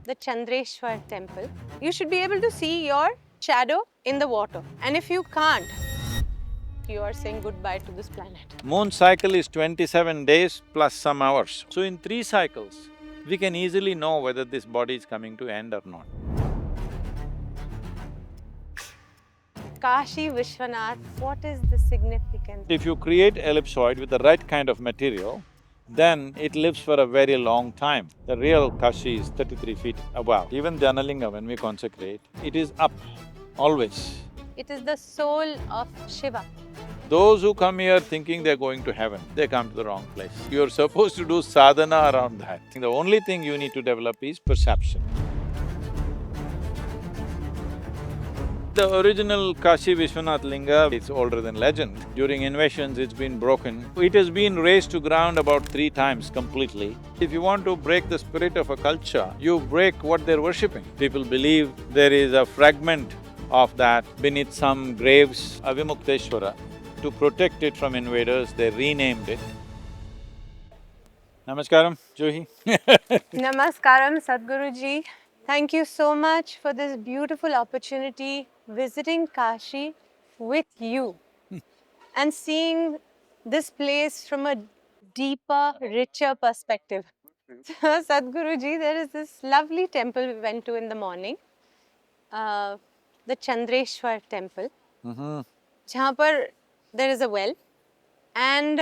the Chandreshwar temple, you should be able to see your shadow in the water. And if you can't, you are saying goodbye to this planet. Moon cycle is 27 days plus some hours. So in 3 cycles, we can easily know whether this body is coming to end or not. Kashi Vishwanath, what is the significance? If you create ellipsoid with the right kind of material, then it lives for a very long time. The real Kashi is 33 feet above. Even Janalinga, when we consecrate, it is up, always. It is the soul of Shiva. Those who come here thinking they're going to heaven, they come to the wrong place. You're supposed to do sadhana around that. The only thing you need to develop is perception. The original Kashi Vishwanath Linga is older than legend. During invasions, it's been broken. It has been razed to ground about 3 times completely. If you want to break the spirit of a culture, you break what they're worshipping. People believe there is a fragment of that beneath some graves, Avimukteshwara. To protect it from invaders, they renamed it. Namaskaram, Juhi. Namaskaram, Sadhguruji. Thank you so much for this beautiful opportunity visiting Kashi with you and seeing this place from a deeper, richer perspective. Sadhguruji, there is this lovely temple we went to in the morning, the Chandreshwar temple, jahan par there is a well, and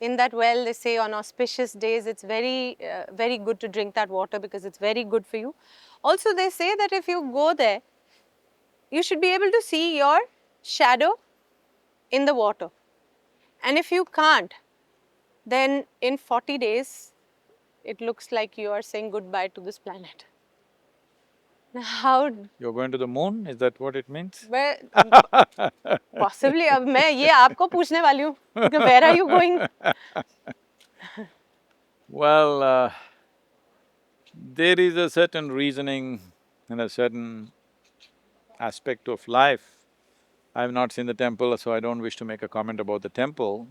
in that well they say on auspicious days it's very good to drink that water because it's very good for you. Also they say that if you go there, you should be able to see your shadow in the water. And if you can't, then in 40 days, it looks like you are saying goodbye to this planet. Now, how… You're going to the moon, is that what it means? Possibly, अब मैं ये आपको पूछने वाली हूँ, where are you going? Well, there is a certain reasoning and a certain aspect of life. I've not seen the temple, so I don't wish to make a comment about the temple.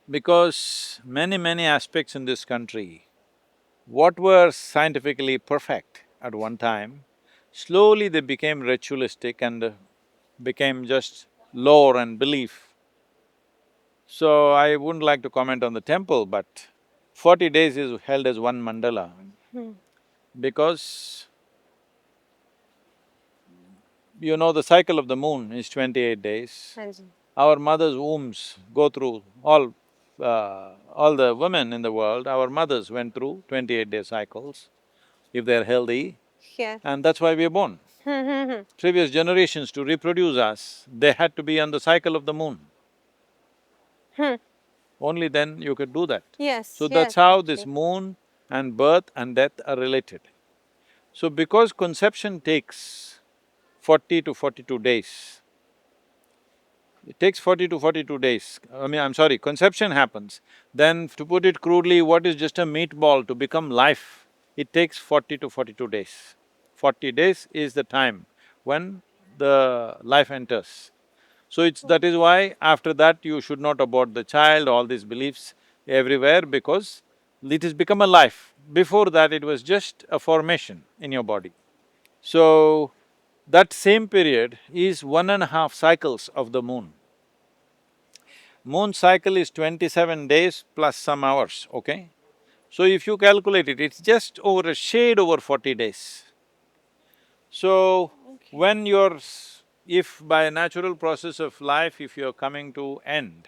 Because many aspects in this country, what were scientifically perfect at one time, slowly they became ritualistic and became just lore and belief. So I wouldn't like to comment on the temple, but 40 days is held as one mandala. Because you know the cycle of the moon is 28 days. Our mothers' wombs go through all the women in the world, our mothers went through 28-day cycles, if they're healthy, Yeah. and that's why we're born. Previous generations, to reproduce us, they had to be on the cycle of the moon. Only then you could do that. Yes, So yes, that's how actually. this moon and birth and death are related. So because conception takes 40 to 42 days, it takes 40 to 42 days. I'm sorry, conception happens. Then to put it crudely, what is just a meatball to become life, it takes 40 to 42 days. 40 days is the time when the life enters. So that is why after that you should not abort the child, all these beliefs everywhere, because it has become a life. Before that it was just a formation in your body. So that same period is 1.5 cycles of the moon. Moon cycle is 27 days plus some hours, okay? So if you calculate it, it's just over a shade over 40 days. So, when if by a natural process of life, if you're coming to end,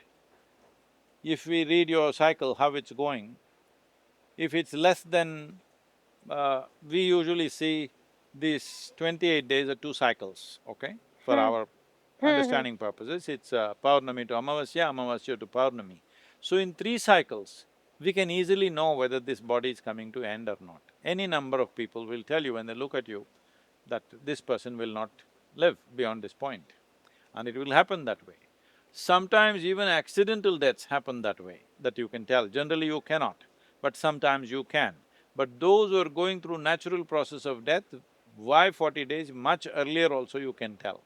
if we read your cycle, how it's going, if it's less than… we usually see these 28 days are 2 cycles, okay? For our understanding purposes, it's Paurnami to Amavasya, Amavasya to Paurnami. So in 3 cycles, we can easily know whether this body is coming to end or not. Any number of people will tell you when they look at you that this person will not live beyond this point, and it will happen that way. Sometimes even accidental deaths happen that way, that you can tell. Generally you cannot, but sometimes you can. But those who are going through natural process of death, why 40 days? Much earlier also you can tell,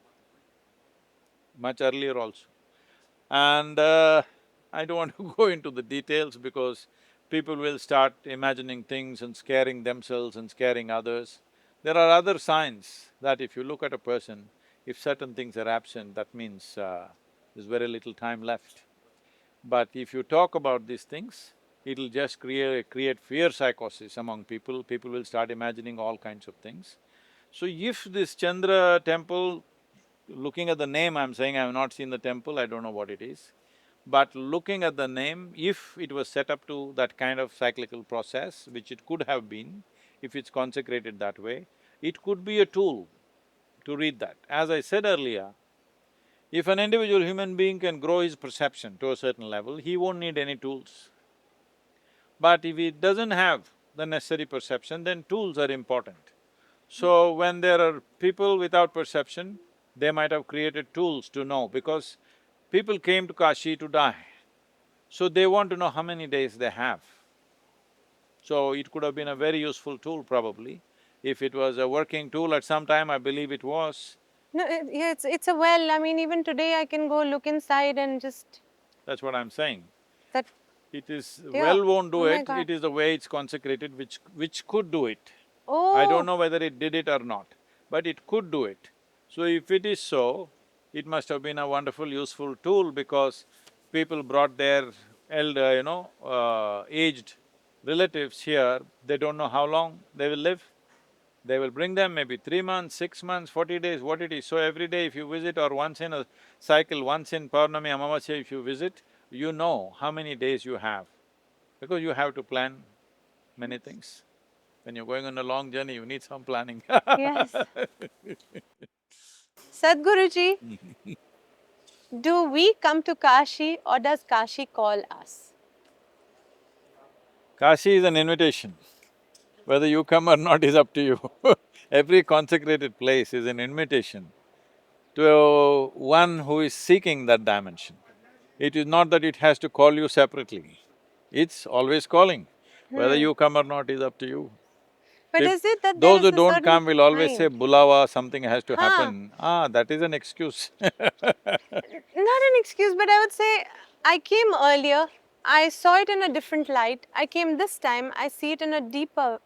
much earlier also. And I don't want to go into the details because people will start imagining things and scaring themselves and scaring others. There are other signs that if you look at a person, if certain things are absent, that means there's very little time left. But if you talk about these things, it'll just create fear psychosis among people, people will start imagining all kinds of things. So if this Chandra temple, looking at the name, I'm saying I have not seen the temple, I don't know what it is. But looking at the name, if it was set up to that kind of cyclical process, which it could have been, if it's consecrated that way, it could be a tool to read that. As I said earlier, if an individual human being can grow his perception to a certain level, he won't need any tools. But if he doesn't have the necessary perception, then tools are important. So when there are people without perception, they might have created tools to know, because people came to Kashi to die. So they want to know how many days they have. So it could have been a very useful tool probably. If it was a working tool at some time, I believe it was. No, yeah, it's a well. I mean, even today I can go look inside and just That's what I'm saying. that. It is… Yeah. well won't Oh do my it, God. it is the way it's consecrated which could do it. I don't Oh, know whether it did it or not, but it could do it. So if it is so, it must have been a wonderful, useful tool, because people brought their aged relatives here, they don't know how long they will live. They will bring them maybe 3 months, 6 months, 40 days, what it is. So every day if you visit, or once in a cycle, once in Purnami, Amavasya if you visit, you know how many days you have, because you have to plan many things. When you're going on a long journey, you need some planning. yes. Sadhguruji, do we come to Kashi or does Kashi call us? Kashi is an invitation. Whether you come or not is up to you. Every consecrated place is an invitation to one who is seeking that dimension. It is not that it has to call you separately, it's always calling. Whether Hmm. you come or not is up to you. But is it that there Those is who a don't certain come will always say, time? Bulawa, something has to Huh. happen. Ah, that is an excuse. Not an excuse, but I would say I came earlier, I saw it in a different light. I came this time, I see it in a deeper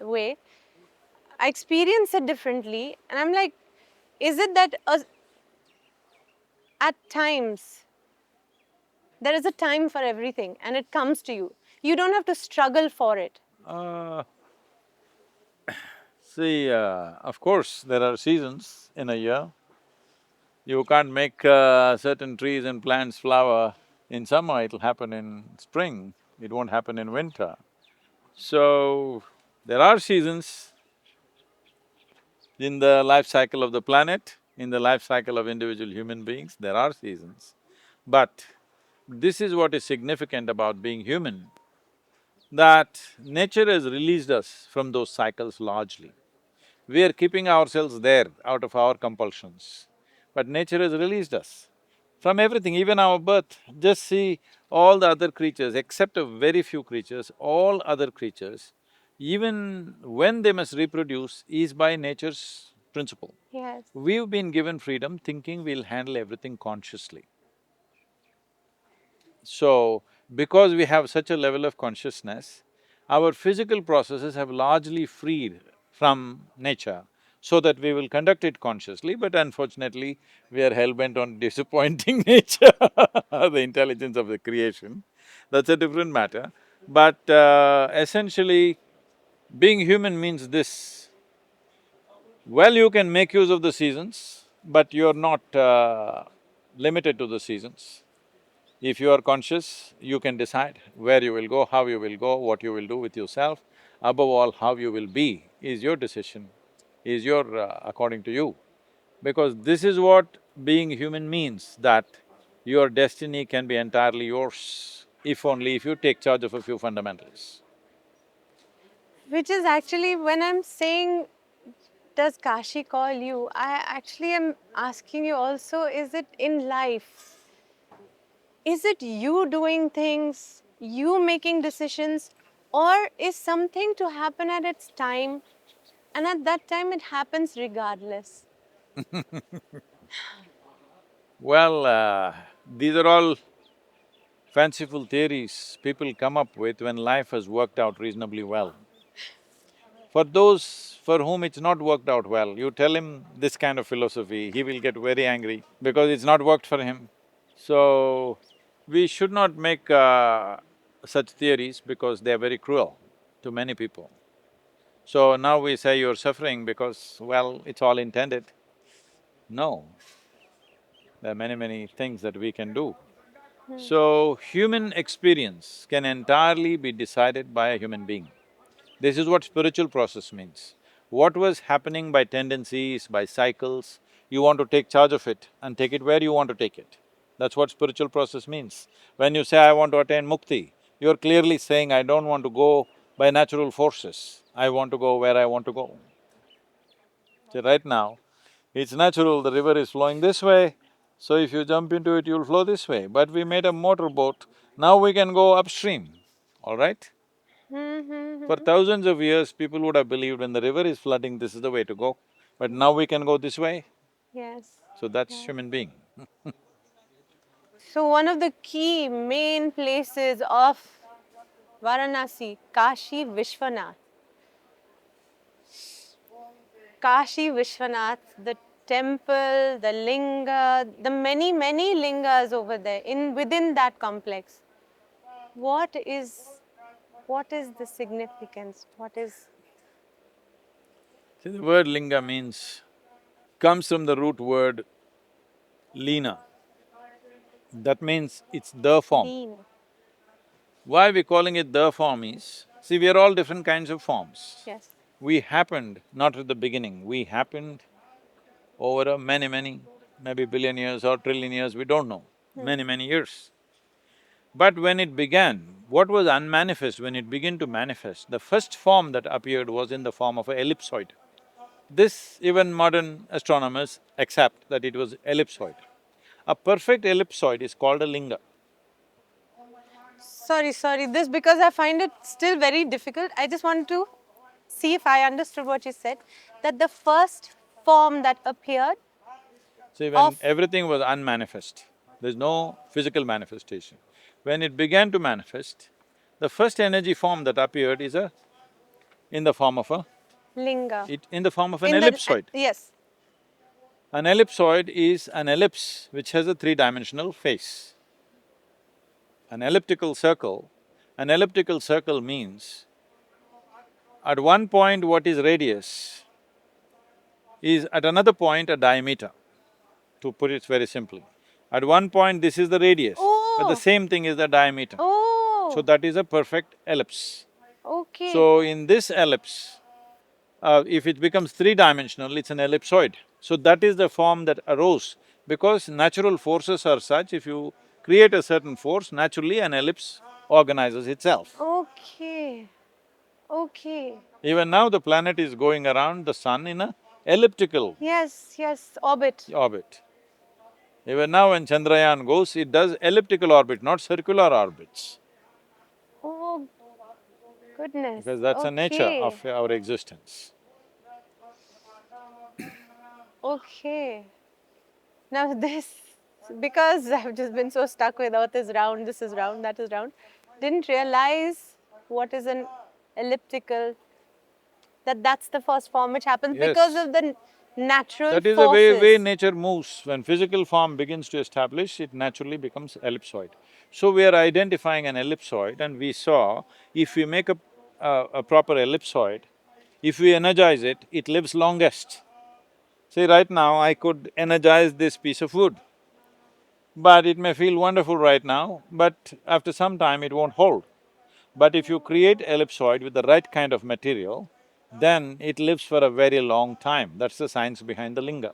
way. I experience it differently, and I'm like, is it that at times there is a time for everything and it comes to you? You don't have to struggle for it. Uh, See, of course, there are seasons in a year. You can't make certain trees and plants flower in summer, it'll happen in spring, it won't happen in winter. So, there are seasons in the life cycle of the planet, in the life cycle of individual human beings, there are seasons. But this is what is significant about being human, that nature has released us from those cycles largely. We are keeping ourselves there out of our compulsions. But nature has released us from everything, even our birth. Just see all the other creatures, except a very few creatures, all other creatures, even when they must reproduce, is by nature's principle. Yes. We've been given freedom thinking we'll handle everything consciously. So, because we have such a level of consciousness, our physical processes have largely freed from nature so that we will conduct it consciously, but unfortunately, we are hell-bent on disappointing nature, the intelligence of the creation. That's a different matter. But essentially, being human means this: well, you can make use of the seasons, but you're not limited to the seasons. If you are conscious, you can decide where you will go, how you will go, what you will do with yourself. Above all, how you will be is your decision, is your… according to you. Because this is what being human means, that your destiny can be entirely yours, if only if you take charge of a few fundamentals. Which is actually when I'm saying, does Kashi call you? I actually am asking you also, is it in life? Is it you doing things, you making decisions, or is something to happen at its time and at that time it happens regardless? Well, these are all fanciful theories people come up with when life has worked out reasonably well. For those for whom it's not worked out well, you tell him this kind of philosophy, he will get very angry because it's not worked for him. So, we should not make such theories because they are very cruel to many people. So now we say you're suffering because, well, it's all intended. No, there are many things that we can do. So, human experience can entirely be decided by a human being. This is what spiritual process means. What was happening by tendencies, by cycles, you want to take charge of it and take it where you want to take it. That's what spiritual process means. When you say, I want to attain mukti, you're clearly saying, I don't want to go by natural forces, I want to go where I want to go. See, right now, it's natural, the river is flowing this way, so if you jump into it, you'll flow this way. But we made a motorboat, now we can go upstream, all right? For thousands of years, people would have believed when the river is flooding, this is the way to go. But now we can go this way, Yes. so that's Yes. human being. So one of the key main places of Varanasi, Kashi Vishwanath. Kashi Vishwanath, the temple, the Linga, the many lingas over there within that complex. What is the significance? What is See, the word linga comes from the root word lina. That means it's the form. lean? Why we're calling it the form is, see, we are all different kinds of forms. Yes. We happened not at the beginning, we happened over a maybe billion years or trillion years, we don't know, many years. But when it began, what was unmanifest, when it began to manifest, the first form that appeared was in the form of an ellipsoid. This even modern astronomers accept that it was ellipsoid. A perfect ellipsoid is called a linga. Sorry, this because I find it still very difficult. I just want to see if I understood what you said. That the first form that appeared See, when of everything was unmanifest, there's no physical manifestation. When it began to manifest, the first energy form that appeared is in the form of Linga. in the form of an In the ellipsoid. yes. An ellipsoid is an ellipse which has a three-dimensional face. An elliptical circle means at one point what is radius is at another point a diameter, to put it very simply. At one point this is the radius, but the Oh, same thing is the diameter. So oh, that is a perfect ellipse. okay. So in this ellipse, if it becomes three-dimensional, it's an ellipsoid. So that is the form that arose, because natural forces are such, if you create a certain force, naturally an ellipse organizes itself. Okay, okay. Even now the planet is going around the sun in a elliptical Yes, orbit. orbit. Even now when Chandrayaan goes, it does elliptical orbit, not circular orbits, Oh, goodness. because that's the nature Okay, of our existence. okay. Now this, because I've just been so stuck with earth is round, this is round, that is round, didn't realize what is an elliptical, that's the first form which happens because Yes. of the natural That is the way forces. nature moves. When physical form begins to establish, it naturally becomes ellipsoid. So we are identifying an ellipsoid and we saw if we make a proper ellipsoid, if we energize it, it lives longest. See, right now I could energize this piece of wood, but it may feel wonderful right now, but after some time it won't hold. But if you create ellipsoid with the right kind of material, then it lives for a very long time. That's the science behind the linga.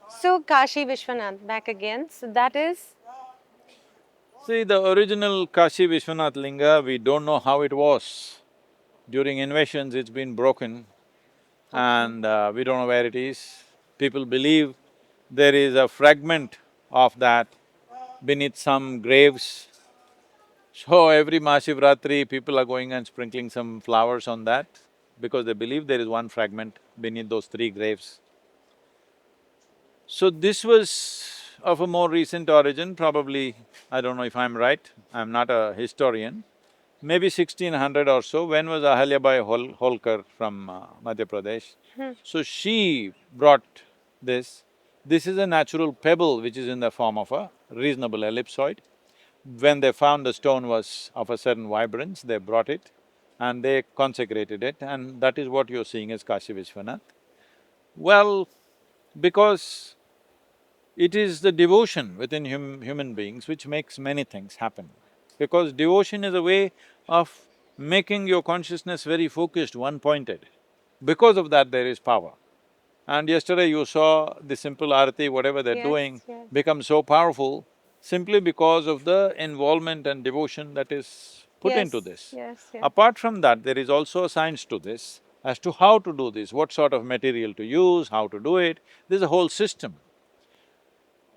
So Kashi Vishwanath, back again. So that is, See, the original Kashi Vishwanath Linga, we don't know how it was. During invasions, it's been broken okay. and we don't know where it is. People believe there is a fragment of that beneath some graves. So every Mahashivratri, people are going and sprinkling some flowers on that because they believe there is one fragment beneath those three graves. So this was of a more recent origin, probably, I don't know if I'm right, I'm not a historian, maybe 1600 or so, when was Ahalyabai Holkar from Madhya Pradesh? So she brought this. This is a natural pebble which is in the form of a reasonable ellipsoid. When they found the stone was of a certain vibrance, they brought it and they consecrated it, and that is what you're seeing as Kashi Vishwanath. Well, because it is the devotion within human beings which makes many things happen. Because devotion is a way of making your consciousness very focused, one-pointed. Because of that, there is power. And yesterday you saw the simple arati, whatever they're Yes, doing, yes. become so powerful simply because of the involvement and devotion that is put into Yes, this. yes, yes. Apart from that, there is also a science to this as to how to do this, what sort of material to use, how to do it. There's a whole system.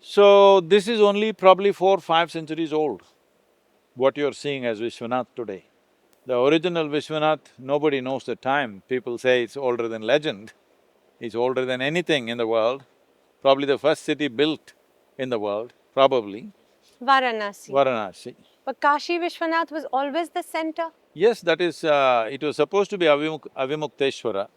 So, this is only probably 4-5 centuries old, what you're seeing as Vishwanath today. The original Vishwanath, nobody knows the time. People say it's older than legend, it's older than anything in the world, probably the first city built in the world, probably, Varanasi. Varanasi. But Kashi Vishwanath was always the center. Yes, that is… it was supposed to be Avimukteshwara,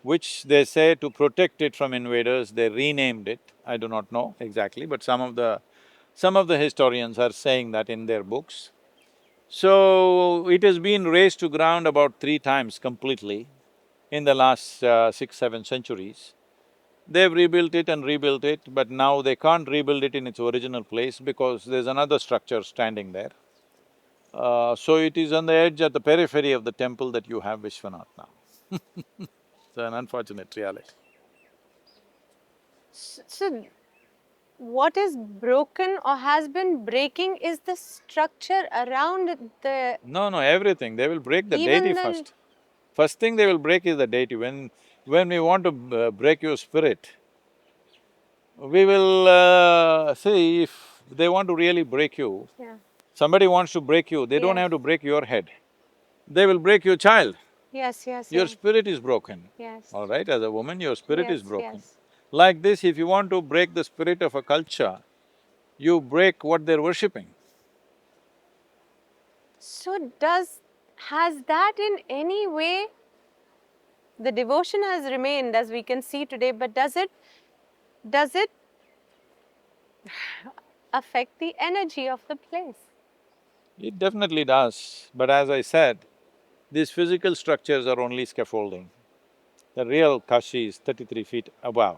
which they say to protect it from invaders, they renamed it. I do not know exactly, but some of the historians are saying that in their books. So, it has been razed to ground about 3 times completely in the last 6-7 centuries. They've rebuilt it and rebuilt it, but now they can't rebuild it in its original place because there's another structure standing there. So it is on the edge, at the periphery of the temple that you have Vishwanath now. It's an unfortunate reality. So, what is broken or has been breaking is the structure around the… No, everything, they will break the deity even the… first. First thing they will break is the deity. When we want to break your spirit, we will… see, if they want to really break you, Yeah. somebody wants to break you, they don't Yes. have to break your head. They will break your child. Yes, yes, Your yes. spirit is broken, Yes. all right? As a woman, your spirit is Yes, broken. yes. Like this, if you want to break the spirit of a culture, you break what they're worshipping. So has that in any way… the devotion has remained as we can see today, but does it affect the energy of the place? It definitely does, but as I said, these physical structures are only scaffolding. The real Kashi is 33 feet above.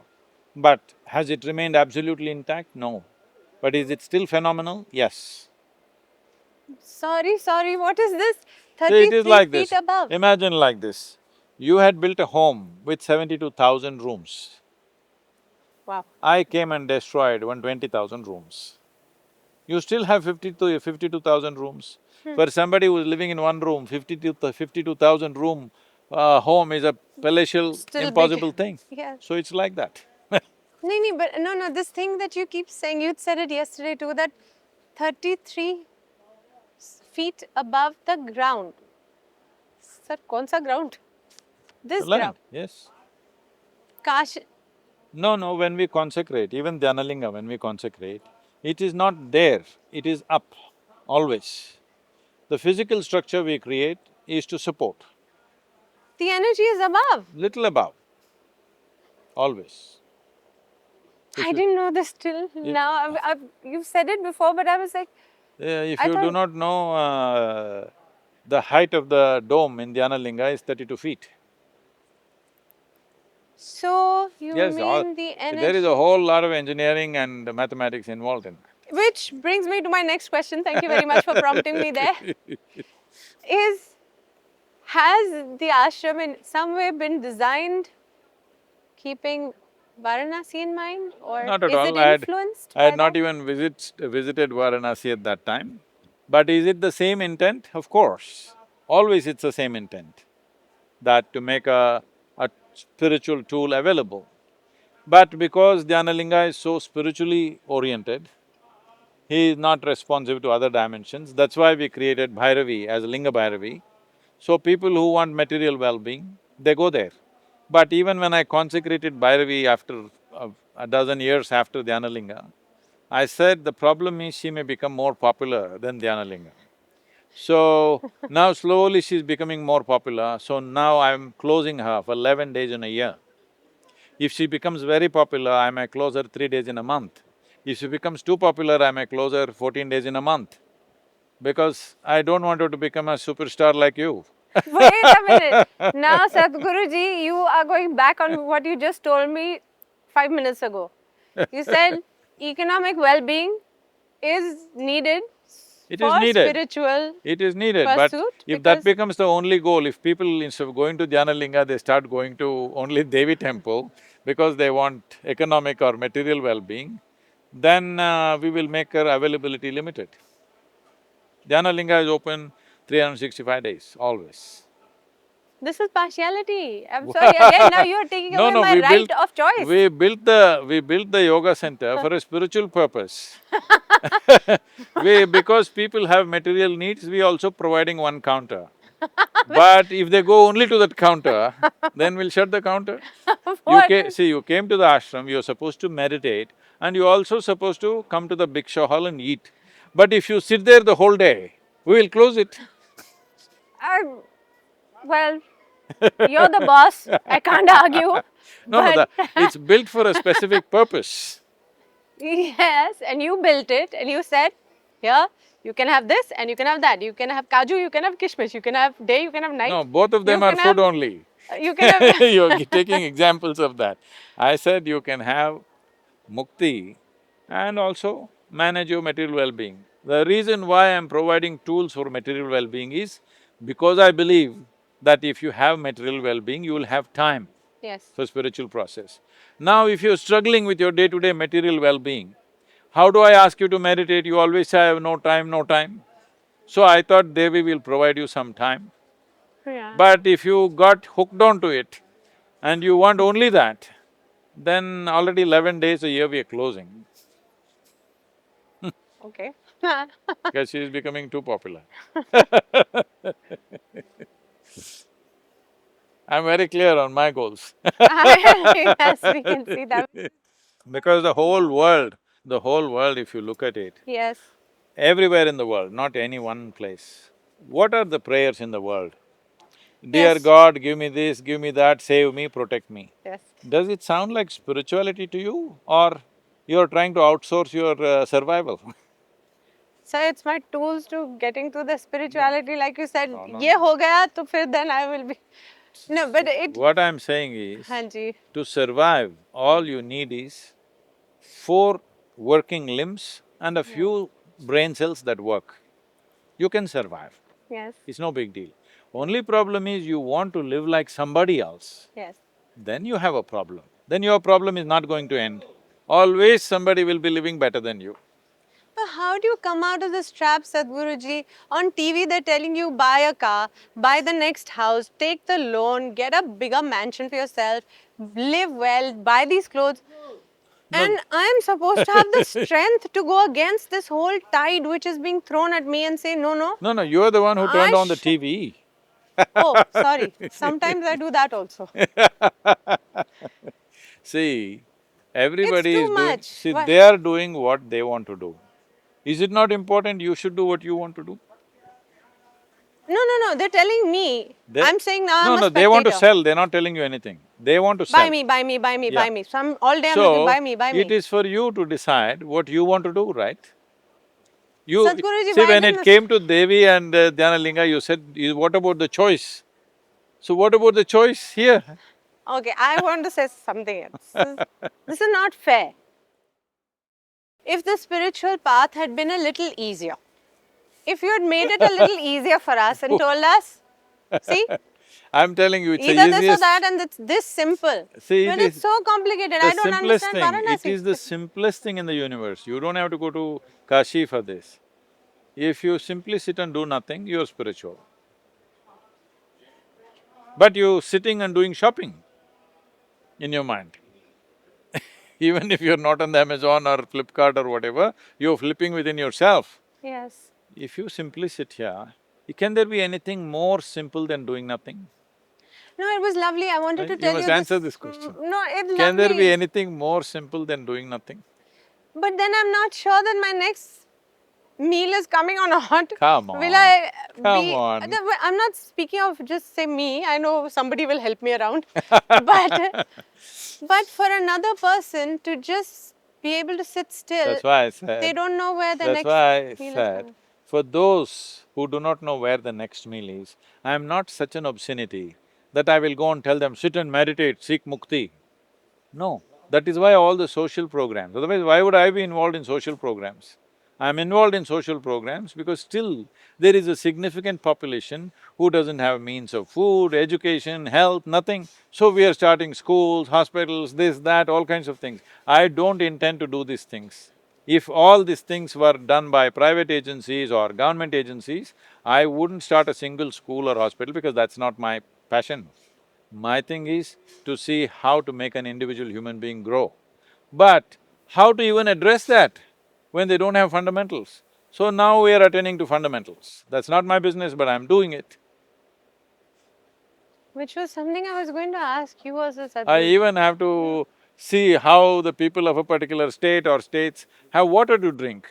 But has it remained absolutely intact? No. But is it still phenomenal? Yes. Sorry, what is this? See, it is 33 like feet this. above. Imagine like this. You had built a home with 72,000 rooms. Wow. I came and destroyed 120,000 rooms. You still have 52,000 rooms. For somebody who is living in one room, 52,000 room home is a palatial, Still big. impossible thing. Yes. So it's like that. No, but no, this thing that you keep saying, you said it yesterday too, that 33 feet above the ground. Sir, kaun sa ground? The This land, ground. yes. Kash… No, when we consecrate, even Dhanalinga, when we consecrate, it is not there, it is up, always. The physical structure we create is to support, the energy is above. little above, always. If I you… didn't know this till if, now. You've said it before, but I was like, if I you do thought… not know, the height of the dome in Dhanalinga is 32 feet. So, you Yes, mean the there is energy… a whole lot of engineering and mathematics involved in Which brings me to my next question. Thank you very much for prompting me there. Has the ashram in some way been designed keeping Varanasi in mind, or Not at is all, it influenced I by had not that? even visited Varanasi at that time. But is it the same intent? Of course. Always it's the same intent, that to make a spiritual tool available. But because Dhyanalinga is so spiritually oriented, he is not responsive to other dimensions, that's why we created Bhairavi as Linga Bhairavi. So people who want material well-being, they go there. But even when I consecrated Bhairavi after a dozen years after Dhyanalinga, I said the problem is she may become more popular than Dhyanalingam. So, now slowly she's becoming more popular, so now I'm closing her for 11 days in a year. If she becomes very popular, I may close her 3 days in a month. If she becomes too popular, I may close her 14 days in a month. Because I don't want her to become a superstar like you. Wait a minute. Now, Sadhguruji, you are going back on what you just told me 5 minutes ago. You said economic well-being is needed It is for needed. spiritual It is needed, but pursuit if that because… becomes the only goal, if people instead of going to Dhyanalingam, they start going to only Devi temple because they want economic or material well-being, then we will make her availability limited. Dhyanalingam is open 365 days, always. This is partiality. I'm sorry, again, now you are taking No, away no, my right of choice. we built the yoga center for a spiritual purpose. Because people have material needs, we also providing one counter. But if they go only to that counter, then we'll shut the counter. What? See, you came to the ashram, you're supposed to meditate, and you're also supposed to come to the Bhiksha hall and eat. But if you sit there the whole day, we will close it. I, well, you're the boss. I can't argue. No, no, But it's built for a specific purpose. yes, and you built it and you said, here, you can have this and you can have that. You can have kaju, you can have kishmish, you can have day, you can have night. No, both of them You are can food have… only. You can have… You're taking examples of that. I said you can have mukti and also manage your material well-being. The reason why I'm providing tools for material well-being is because I believe that if you have material well-being, you will have time Yes. for spiritual process. Now, if you're struggling with your day-to-day material well-being, how do I ask you to meditate? You always say, I have no time, no time. So I thought Devi will provide you some time. Yeah. But if you got hooked onto it and you want only that, then already 11 days a year we are closing Okay. because she is becoming too popular. I'm very clear on my goals. Yes, we can see that. Because the whole world, if you look at it, Yes. everywhere in the world, not any one place, what are the prayers in the world? Dear Yes. God, give me this, give me that, save me, protect me. Yes. Does it sound like spirituality to you or you're trying to outsource your survival? So it's my tools to getting to the spirituality, like you said, No, no, ye no. ho gaya, to fir then I will be… No, but it… What I'm saying is, Hanji. to survive, all you need is 4 working limbs and a few brain cells that work. You can survive, Yes. it's no big deal. Only problem is you want to live like somebody else, Yes. then you have a problem. Then your problem is not going to end. Always somebody will be living better than you. But how do you come out of this trap, Sadhguruji? On TV, they're telling you buy a car, buy the next house, take the loan, get a bigger mansion for yourself, live well, buy these clothes. No, And I'm supposed to have the strength to go against this whole tide which is being thrown at me and say, no, no, no, you're the one who turned I on the should… TV. Oh, sorry. Sometimes I do that also. See, It's everybody is too doing… much. See, Why? they are doing what they want to do. Is it not important you should do what you want to do? No, no, no. They're telling me. They… I'm saying now No, I'm a no, they want to spectator. sell, they're not telling you anything. They want to Buy sell. me, buy me, buy me, Yeah. buy me. So I'm all day I'm looking, So, buy me, buy it me. is for you to decide what you want to do, right? You… Sadhguruji, See, why when then it this… came to Devi and Dhyanalingam, you said, what about the choice? So what about the choice here? Okay, I want to say something else. This is not fair. If the spiritual path had been a little easier, if you had made it a little easier for us and told us, see, I'm telling you, it's the either this or easiest… that and it's this simple. See, it When it's is so complicated, the I don't simplest understand thing. It Varanasi. is the simplest thing in the universe. You don't have to go to Kashi for this. If you simply sit and do nothing, you're spiritual. But you sitting and doing shopping in your mind. Even if you're not on the Amazon or Flipkart or whatever, you're flipping within yourself. Yes. If you simply sit here, can there be anything more simple than doing nothing? No, it was lovely. I wanted to You tell must you this. answer this question. No, it's Can there be lovely. anything more simple than doing nothing? But then I'm not sure that my next meal is coming or not. Come Will on, I come be... on. I'm not speaking of just say me. I know somebody will help me around. But for another person to just be able to sit still, That's why I they said, don't know where the that's next why I meal is said, coming. for those who do not know where the next meal is, I am not such an obscenity that I will go and tell them, sit and meditate, seek mukti. No, that is why all the social programs, otherwise why would I be involved in social programs? I'm involved in social programs because still there is a significant population who doesn't have means of food, education, health, nothing. So we are starting schools, hospitals, this, that, all kinds of things. I don't intend to do these things. If all these things were done by private agencies or government agencies, I wouldn't start a single school or hospital because that's not my passion. My thing is to see how to make an individual human being grow. But how to even address that when they don't have fundamentals? So now we are attending to fundamentals. That's not my business, but I'm doing it. Which was something I was going to ask you as a I Sadhguru. even have to see how the people of a particular state or states have water to drink.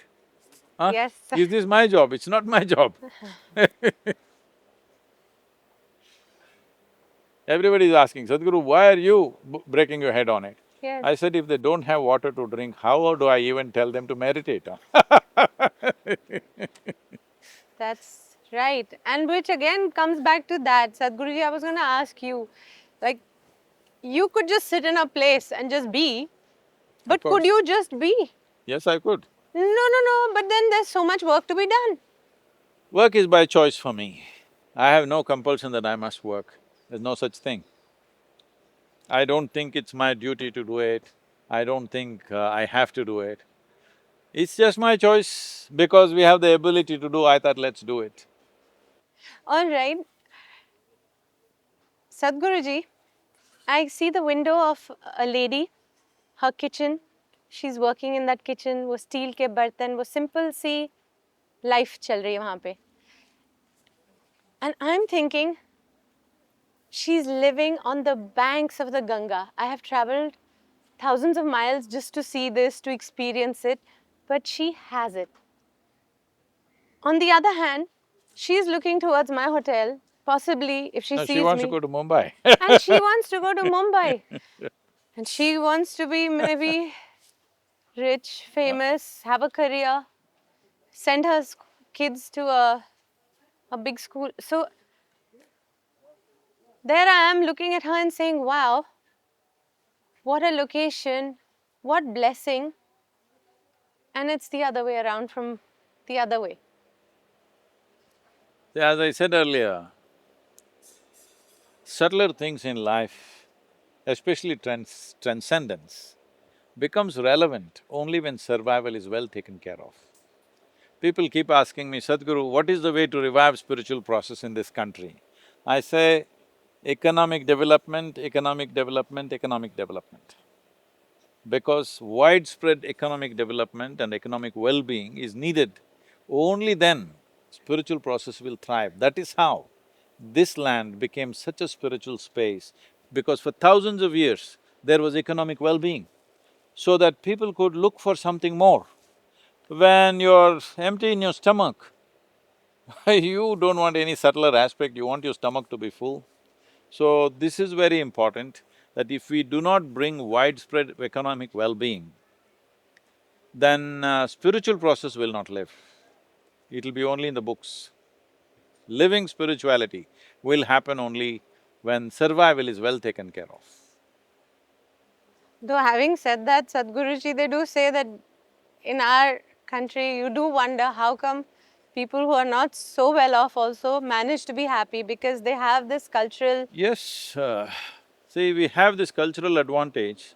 Huh? Yes. Is this my job? It's not my job. Everybody is asking, Sadhguru, why are you breaking your head on it? Yes. I said, if they don't have water to drink, how do I even tell them to meditate? Huh? That's right. And which again comes back to that. Sadhguruji, I was going to ask you, like, you could just sit in a place and just be, Of but could course. you just be? Yes, I could. No, no, no, but then there's so much work to be done. Work is by choice for me. I have no compulsion that I must work. There's no such thing. I don't think it's my duty to do it. I don't think I have to do it. It's just my choice because we have the ability to do, I thought let's do it. All right. Sadhguruji, I see the window of a lady, her kitchen. She's working in that kitchen. वो steel के बर्तन, वो simple सी life चल रही है वहाँ पे. And I'm thinking, she's living on the banks of the Ganga. I have traveled thousands of miles just to see this, to experience it, but she has it. On the other hand, she's looking towards my hotel, possibly if she No, she sees wants to me, go to Mumbai. and she wants to go to Mumbai. And she wants to be maybe rich, famous, have a career, send her kids to a big school. So there I am looking at her and saying, wow, what a location, what blessing. And it's the other way around from the other way. As I said earlier, subtler things in life, especially transcendence, becomes relevant only when survival is well taken care of. People keep asking me, Sadhguru, what is the way to revive spiritual process in this country? I say, economic development, economic development, economic development. Because widespread economic development and economic well-being is needed. Only then spiritual process will thrive. That is how this land became such a spiritual space, because for thousands of years there was economic well-being, so that people could look for something more. When you're empty in your stomach, you don't want any subtler aspect, you want your stomach to be full. So this is very important, that if we do not bring widespread economic well-being, then spiritual process will not live. It'll be only in the books. Living spirituality will happen only when survival is well taken care of. Though having said that, Sadhguruji, they do say that in our country, you do wonder how come people who are not so well off also manage to be happy, because they have this cultural… Yes, see, we have this cultural advantage,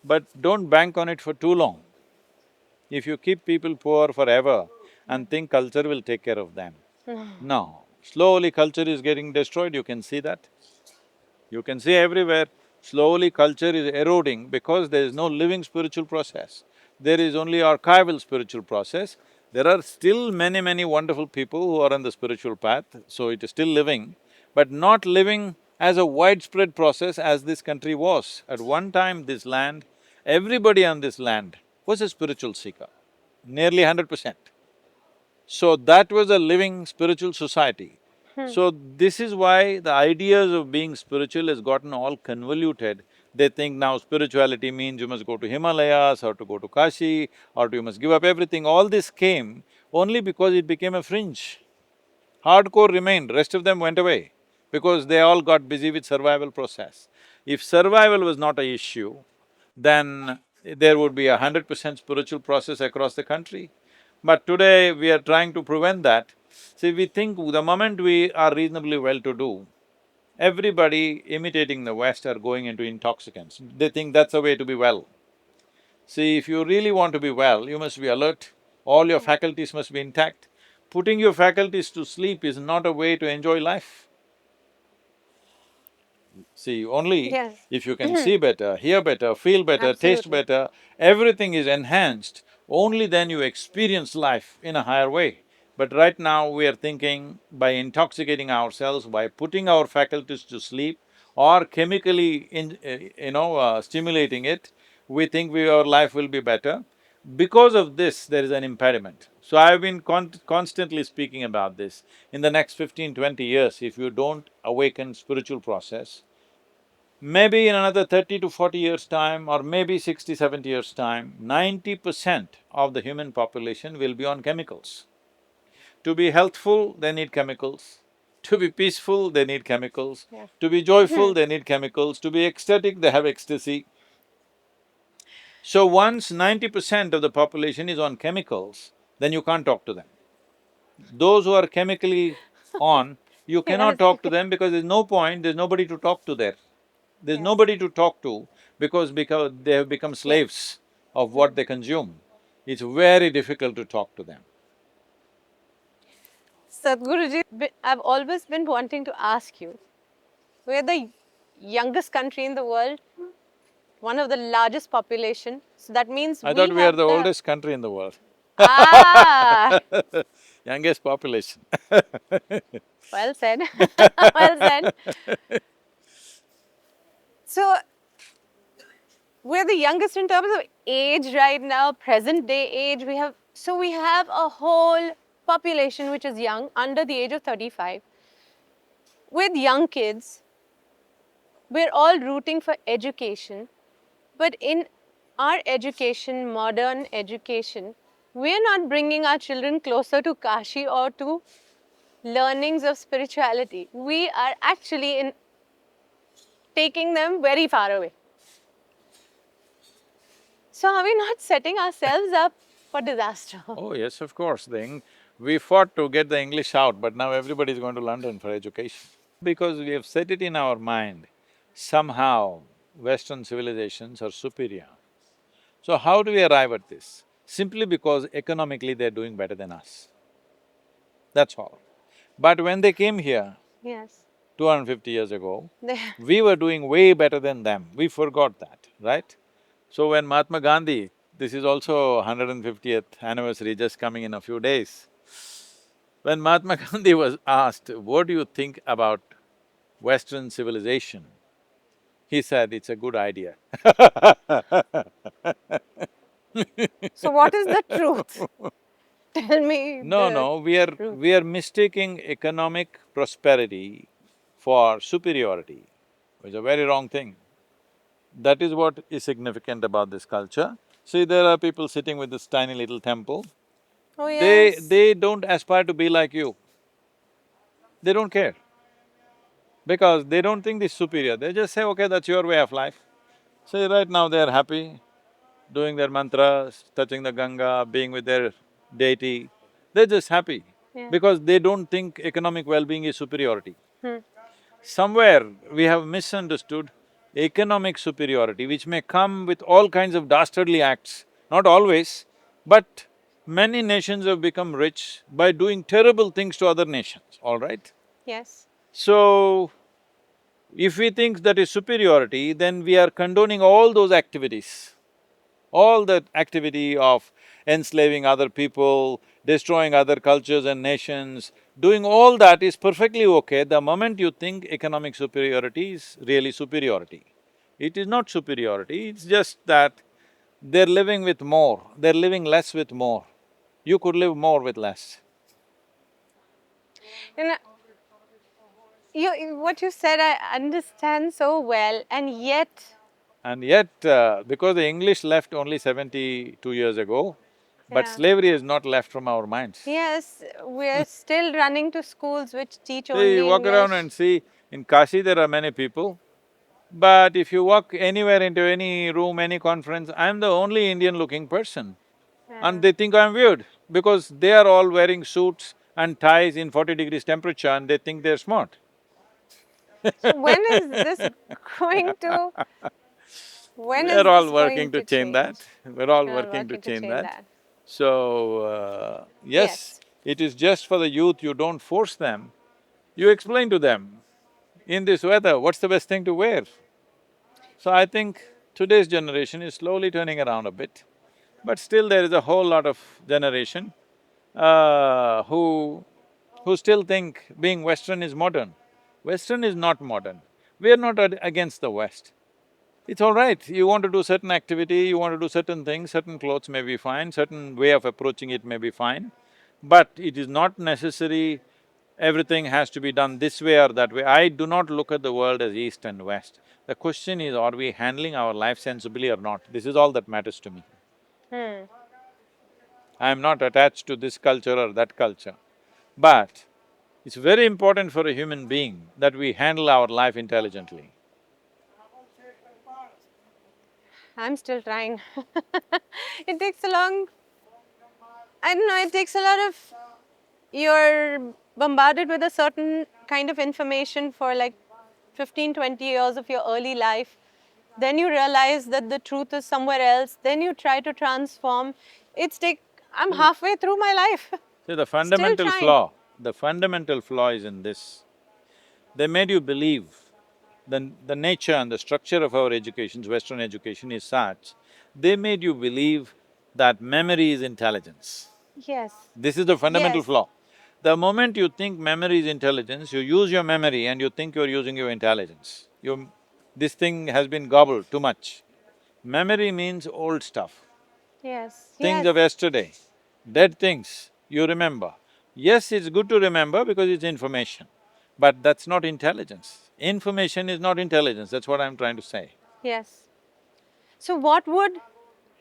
but don't bank on it for too long. If you keep people poor forever and think culture will take care of them, no. Slowly culture is getting destroyed, you can see that. You can see everywhere, slowly culture is eroding because there is no living spiritual process. There is only archival spiritual process. There are still many wonderful people who are on the spiritual path, so it is still living, but not living as a widespread process as this country was. At one time, this land, everybody on this land was a spiritual seeker, nearly 100%. So that was a living spiritual society. So this is why the ideas of being spiritual has gotten all convoluted. They think now spirituality means you must go to Himalayas or to go to Kashi or you must give up everything. All this came only because it became a fringe. Hardcore remained, rest of them went away because they all got busy with survival process. If survival was not a issue, then there would be 100% spiritual process across the country. But today we are trying to prevent that. See, we think the moment we are reasonably well-to-do, everybody imitating the West are going into intoxicants. They think that's the way to be well. See, if you really want to be well, you must be alert, all your faculties must be intact. Putting your faculties to sleep is not a way to enjoy life. See, only Yes. if you can see better, hear better, feel better, taste Absolutely. better, everything is enhanced, only then you experience life in a higher way. But right now we are thinking by intoxicating ourselves, by putting our faculties to sleep or chemically stimulating it, we think our life will be better. Because of this, there is an impediment. So I've been constantly speaking about this. In the next 15-20 years, if you don't awaken spiritual process, maybe in another 30 to 40 years' time or maybe 60, 70 years' time, 90% of the human population will be on chemicals. To be healthful, they need chemicals. To be peaceful, they need chemicals. Yeah. To be joyful, they need chemicals. To be ecstatic, they have ecstasy. So once 90% of the population is on chemicals, then you can't talk to them. Those who are chemically on, you cannot Yes. talk to them because there's no point, there's nobody to talk to there. There's Yes. nobody to talk to because they have become Yes. slaves of what they consume. It's very difficult to talk to them. Sadhguruji, I've always been wanting to ask you, we're the youngest country in the world, one of the largest population, so that means I thought we we are have the the… oldest country in the world. Ah, Youngest population. well said, well said. So, we're the youngest in terms of age right now, present day age. We have a whole population which is young, under the age of 35. With young kids, we're all rooting for education. But in our education, modern education, we're not bringing our children closer to Kashi or to learnings of spirituality. We are actually taking them very far away. So are we not setting ourselves up for disaster? Oh yes, of course, we fought to get the English out, but now everybody is going to London for education. Because we have set it in our mind, somehow Western civilizations are superior. So how do we arrive at this? Simply because economically they're doing better than us, that's all. But when they came here Yes. 250 years ago, They… we were doing way better than them, we forgot that, right? So when Mahatma Gandhi, this is also 150th anniversary just coming in a few days, when Mahatma Gandhi was asked, what do you think about Western civilization? He said, it's a good idea. So what is the truth? Tell me No, the no, truth. we are mistaking economic prosperity for superiority, which is a very wrong thing. That is what is significant about this culture. See, there are people sitting with this tiny little temple, Oh yes. they don't aspire to be like you. They don't care, because they don't think this superior, they just say, okay, that's your way of life. See, right now they are happy, doing their mantras, touching the Ganga, being with their deity, they're just happy Yeah. because they don't think economic well-being is superiority. Hmm. Somewhere we have misunderstood economic superiority, which may come with all kinds of dastardly acts, not always, but many nations have become rich by doing terrible things to other nations, all right? Yes. So, if we think that is superiority, then we are condoning all those activities. All that activity of enslaving other people, destroying other cultures and nations, doing all that is perfectly okay the moment you think economic superiority is really superiority. It is not superiority, it's just that they're living with more, they're living less with more. You could live more with less. And what you said, I understand so well, and yet, And yet, because the English left only 72 years ago, but yeah. slavery is not left from our minds. Yes, we're still running to schools which teach See, you only walk around English. and see, in Kashi there are many people, but if you walk anywhere into any room, any conference, I'm the only Indian-looking person. Yeah. And they think I'm weird, because they are all wearing suits and ties in 40 degrees temperature and they think they're smart. So when is this going to, when We're is all this going working to to change change? that, we're all We're all working to working to change change that. that. So, yes, Yes. it is just for the youth, you don't force them, you explain to them, in this weather, what's the best thing to wear? So I think today's generation is slowly turning around a bit, but still there is a whole lot of generation who still think being Western is modern. Western is not modern. We are not against the West. It's all right, you want to do certain activity, you want to do certain things, certain clothes may be fine, certain way of approaching it may be fine, but it is not necessary everything has to be done this way or that way. I do not look at the world as East and West. The question is, are we handling our life sensibly or not? This is all that matters to me. Hmm. I am not attached to this culture or that culture. But it's very important for a human being that we handle our life intelligently. I'm still trying. It takes a long, I don't know, it takes a lot of, you're bombarded with a certain kind of information for like 15, 20 years of your early life. Then you realize that the truth is somewhere else. Then you try to transform. I'm halfway through my life, See, still trying. the fundamental flaw is in this. They made you believe the nature and the structure of our education, Western education is such, they made you believe that memory is intelligence. Yes, This is the fundamental yes, flaw. The moment you think memory is intelligence, you use your memory and you think you're using your intelligence. This thing has been gobbled too much. Memory means old stuff, yes, things yes, of yesterday, dead things, you remember. Yes, it's good to remember because it's information, but that's not intelligence. Information is not intelligence, that's what I'm trying to say. yes. So, what would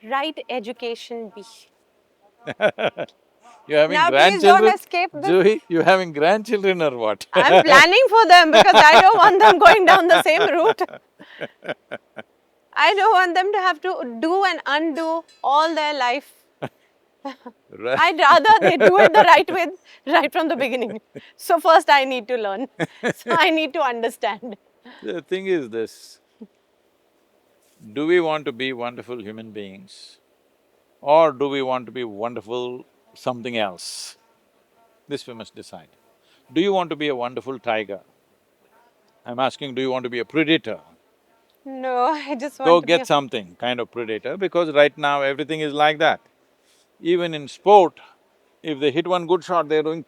right education be? You having Now, please don't grandchildren? escape this. Juhi, you having grandchildren or what? I'm planning for them because I don't want them going down the same route. I don't want them to have to do and undo all their life. Right. I'd rather they do it the right way right from the beginning. So first I need to learn. So I need to understand. The thing is this, do we want to be wonderful human beings or do we want to be wonderful something else? This we must decide. Do you want to be a wonderful tiger? I'm asking, do you want to be a predator? No, I just Go want to be get a… something kind of predator because right now everything is like that. Even in sport, if they hit one good shot, they're doing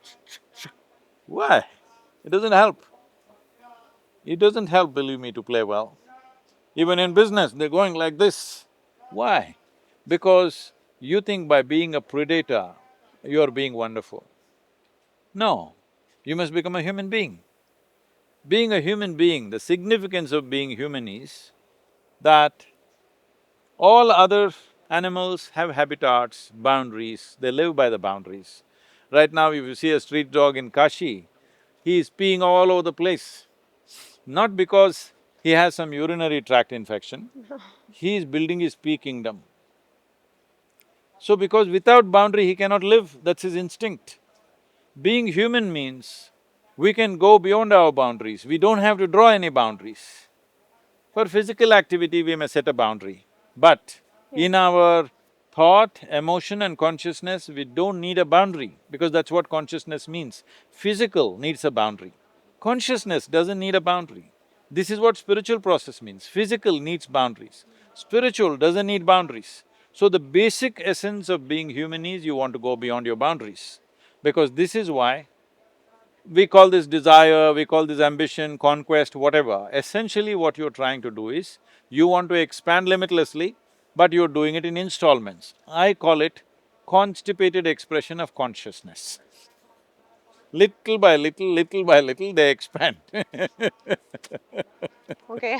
why? It doesn't help. It doesn't help, believe me, to play well. Even in business, they're going like this. Why? Because you think by being a predator, you're being wonderful. No, you must become a human being. Being a human being, the significance of being human is that all other animals have habitats, boundaries, they live by the boundaries. Right now, if you see a street dog in Kashi, he is peeing all over the place. Not because he has some urinary tract infection, he is building his pea kingdom. So because without boundary he cannot live, that's his instinct. Being human means we can go beyond our boundaries, we don't have to draw any boundaries. For physical activity, we may set a boundary, but Yes. in our thought, emotion and consciousness, we don't need a boundary because that's what consciousness means. Physical needs a boundary. Consciousness doesn't need a boundary. This is what spiritual process means. Physical needs boundaries. Spiritual doesn't need boundaries. So the basic essence of being human is you want to go beyond your boundaries. Because this is why we call this desire, we call this ambition, conquest, whatever. Essentially what you're trying to do is, you want to expand limitlessly, but you're doing it in installments. I call it constipated expression of consciousness. Little by little, they expand. Okay.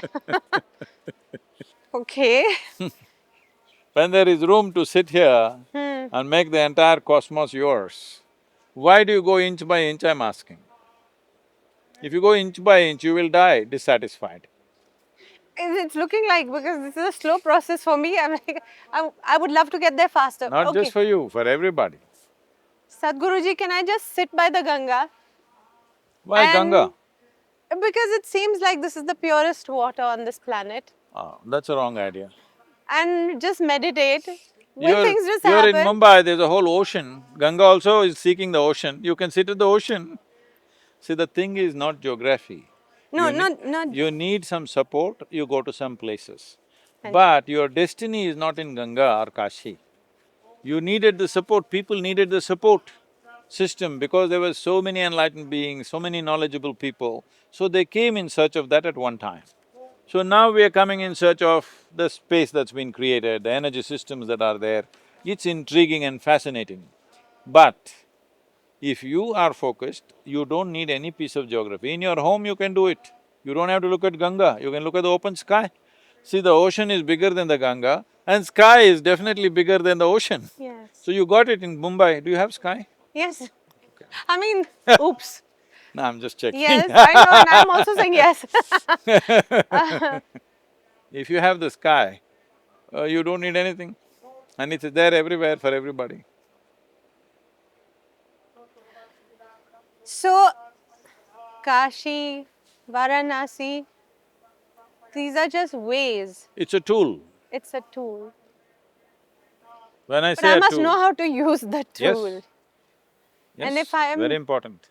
Okay. When there is room to sit here Hmm. and make the entire cosmos yours, why do you go inch by inch, I'm asking? If you go inch by inch, you will die dissatisfied. It's looking like, because this is a slow process for me, I'm like, I would love to get there faster. Not just Okay. for you, for everybody. Sadhguruji, can I just sit by the Ganga? Why And Ganga? because it seems like this is the purest water on this planet. Oh, that's a wrong idea. And just meditate. Will things just You're in happen? Mumbai, there's a whole ocean. Ganga also is seeking the ocean. You can sit at the ocean. See, the thing is not geography. No, not. You need some support, you go to some places. Hanji. But your destiny is not in Ganga or Kashi. You needed the support, people needed the support system because there were so many enlightened beings, so many knowledgeable people, so they came in search of that at one time. So now we are coming in search of the space that's been created, the energy systems that are there. It's intriguing and fascinating. But if you are focused, you don't need any piece of geography. In your home, you can do it. You don't have to look at Ganga, you can look at the open sky. See, the ocean is bigger than the Ganga and sky is definitely bigger than the ocean. Yes. So you got it in Mumbai. Do you have sky? Yes. I mean, oops. No, I'm just checking. Yes, I know, and I'm also saying yes. If you have the sky, you don't need anything. And it's there everywhere for everybody. So, Kashi, Varanasi, these are just ways. It's a tool. It's a tool. When I But I say a must tool… know how to use the Yes. tool. Yes, And if I am… very important.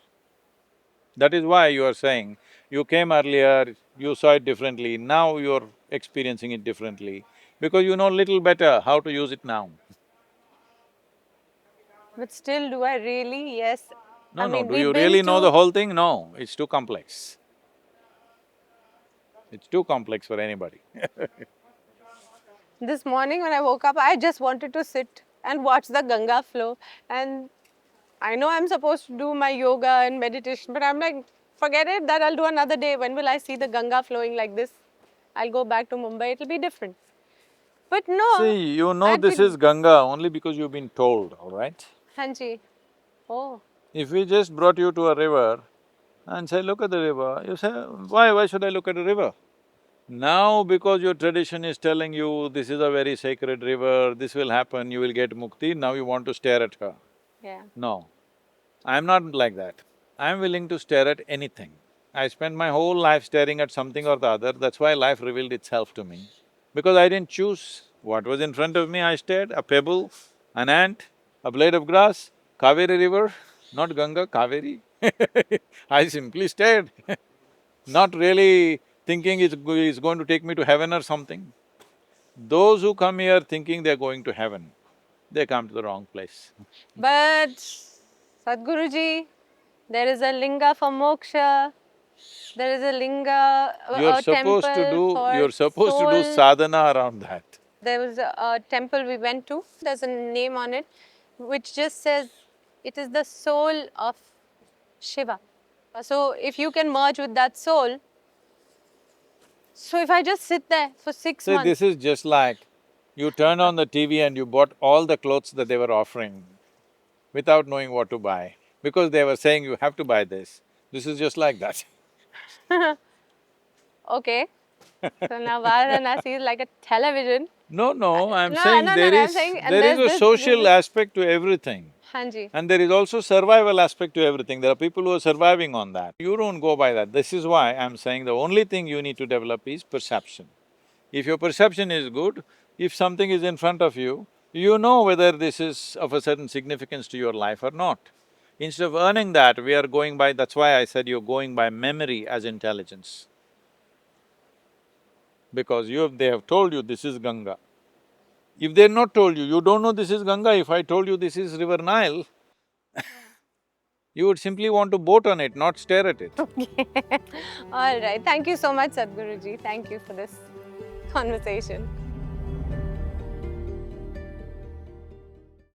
That is why you are saying, you came earlier, you saw it differently, now you're experiencing it differently, because you know little better how to use it now. But still, do I really? Yes. No, no, do we've you been really know the to… whole thing? No, it's too complex. It's too complex for anybody. This morning when I woke up, I just wanted to sit and watch the Ganga flow. And I know I'm supposed to do my yoga and meditation, but I'm like, forget it, that I'll do another day. When will I see the Ganga flowing like this? I'll go back to Mumbai, it'll be different. But no, See, you know I this could… is Ganga only because you've been told, all right? Hanji. Oh, If we just brought you to a river and say, look at the river, you say, why should I look at a river? Now because your tradition is telling you this is a very sacred river, this will happen, you will get mukti, now you want to stare at her. yeah. No, I'm not like that. I'm willing to stare at anything. I spent my whole life staring at something or the other, that's why life revealed itself to me. Because I didn't choose what was in front of me, I stared, a pebble, an ant, a blade of grass, Kaveri river, not Ganga, Kaveri. I simply stared, not really thinking it's going to take me to heaven or something. Those who come here thinking they're going to heaven, they come to the wrong place. But Sadhguruji, there is a linga for moksha, there is a linga, a temple for You're supposed to do soul. sadhana around that. There was a temple we went to, there's a name on it, which just says it is the soul of Shiva. So if you can merge with that soul, so if I just sit there for 6 See, months… this is just like you turned on the TV and you bought all the clothes that they were offering without knowing what to buy, because they were saying you have to buy this. This is just like that. Okay. So now Varanasi is like a television. No, I'm No, saying no, no, no, I'm saying, and there is there's a social aspect to everything. Hanji. And there is also survival aspect to everything, there are people who are surviving on that. You don't go by that. This is why I'm saying the only thing you need to develop is perception. If your perception is good, if something is in front of you, you know whether this is of a certain significance to your life or not. Instead of earning that, we are going by… that's why I said you're going by memory as intelligence. Because they have told you this is Ganga. If they're not told you don't know this is Ganga, if I told you this is river Nile, you would simply want to boat on it, not stare at it. All right. Thank you so much, Sadhguruji. Thank you for this conversation.